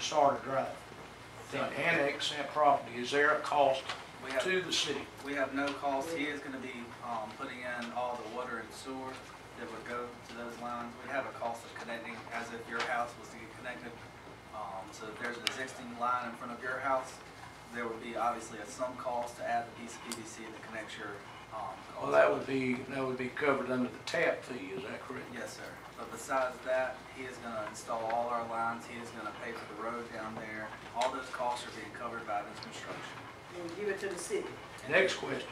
to Sartor Drive, to annex that property, is there a cost to the city? We have no cost. He is going to be putting in all the water and sewer that would go to those lines. We have a cost of connecting, as if your house was to get connected. So if there's an existing line in front of your house, there would be obviously some cost to add the piece of PVC that connects your Well, that would be covered under the tap fee, is that correct? Yes, sir. But besides that, he is going to install all our lines. He is going to pay for the road down there. All those costs are being covered by this construction. And give it to the city. Next question.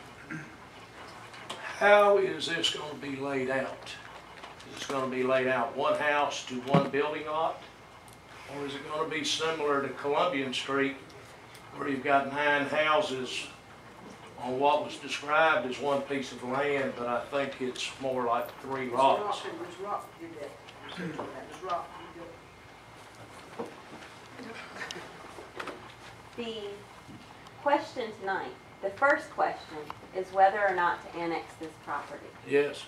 How is this going to be laid out? Is it going to be laid out one house to one building lot? Or is it going to be similar to Columbian Street, where you've got 9 houses on what was described as one piece of land, but I think it's more like 3 lots? Ms. Rock did that. Ms. Rock did that. The question tonight, the first question, is whether or not to annex this property. Yes.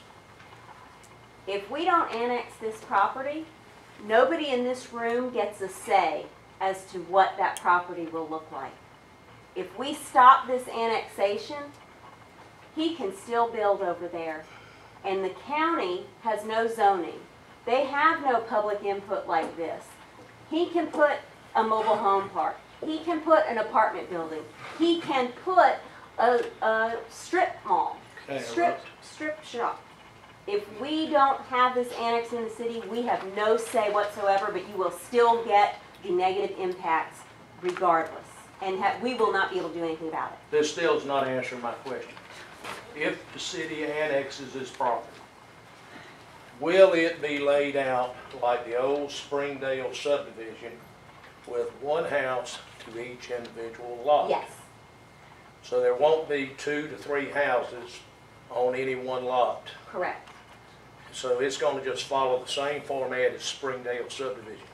If we don't annex this property, nobody in this room gets a say as to what that property will look like. If we stop this annexation, he can still build over there. And the county has no zoning. They have no public input like this. He can put a mobile home park. He can put an apartment building. He can put a strip mall, Okay, strip shop. If we don't have this annexed in the city, we have no say whatsoever, but you will still get the negative impacts regardless. And we will not be able to do anything about it. This still is not answering my question. If the city annexes this property, will it be laid out like the old Springdale subdivision with one house to each individual lot? Yes. So there won't be 2 to 3 houses on any one lot. Correct. So it's going to just follow the same format as Springdale subdivision.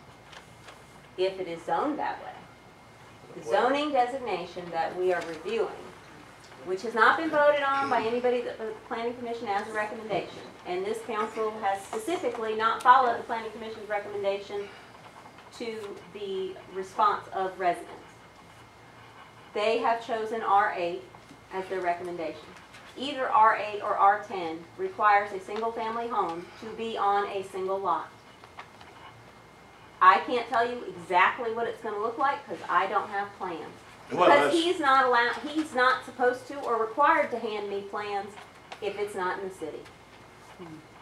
If it is zoned that way. The zoning designation that we are reviewing, which has not been voted on by anybody, the Planning Commission as a recommendation. And this council has specifically not followed the Planning Commission's recommendation to the response of residents. They have chosen R8 as their recommendation. Either R8 or R10 requires a single family home to be on a single lot. I can't tell you exactly what it's going to look like because I don't have plans. Because he's not supposed to or required to hand me plans if it's not in the city.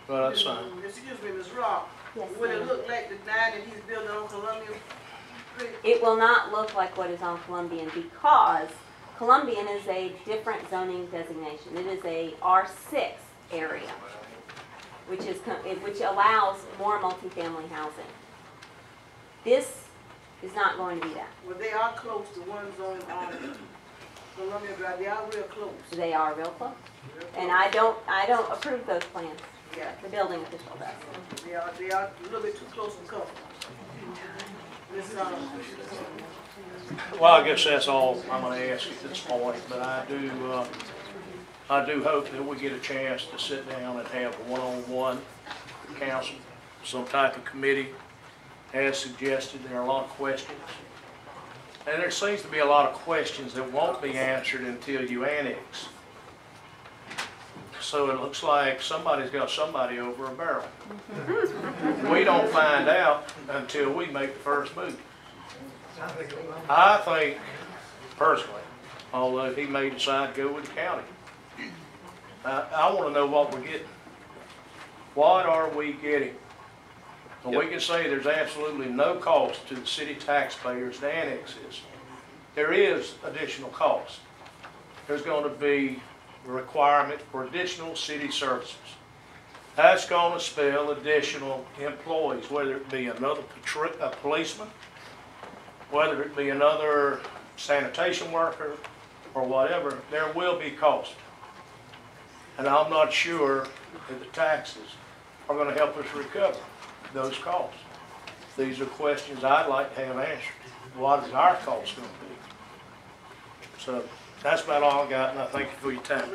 Well, that's fine. Excuse me, Ms. Rock. Yes, Will it ma'am. look like the 9 that he's building on Columbia Street? It will not look like what is on Columbian because Columbian is a different zoning designation. It is a R6 area, which allows more multifamily housing. This is not going to be that. Well, they are close to ones on Columbia Drive. They are real close. They are real close. And I don't approve those plans. Yeah. The building official does. They are a little bit too close to cover. Well, I guess that's all I'm going to ask at this point, but I do hope that we get a chance to sit down and have a one-on-one with council, some type of committee. As suggested, there are a lot of questions. And there seems to be a lot of questions that won't be answered until you annex. So it looks like somebody's got somebody over a barrel. We don't find out until we make the first move. I think, personally, although he may decide to go with the county, I want to know what we're getting. What are we getting? And we can say there's absolutely no cost to the city taxpayers to annex this. There is additional cost. There's going to be a requirement for additional city services. That's going to spell additional employees, whether it be another policeman, whether it be another sanitation worker, or whatever. There will be cost. And I'm not sure that the taxes are going to help us recover those costs. These are questions I'd like to have answered. What is our cost going to be? So that's about all I got, and I thank you for your time.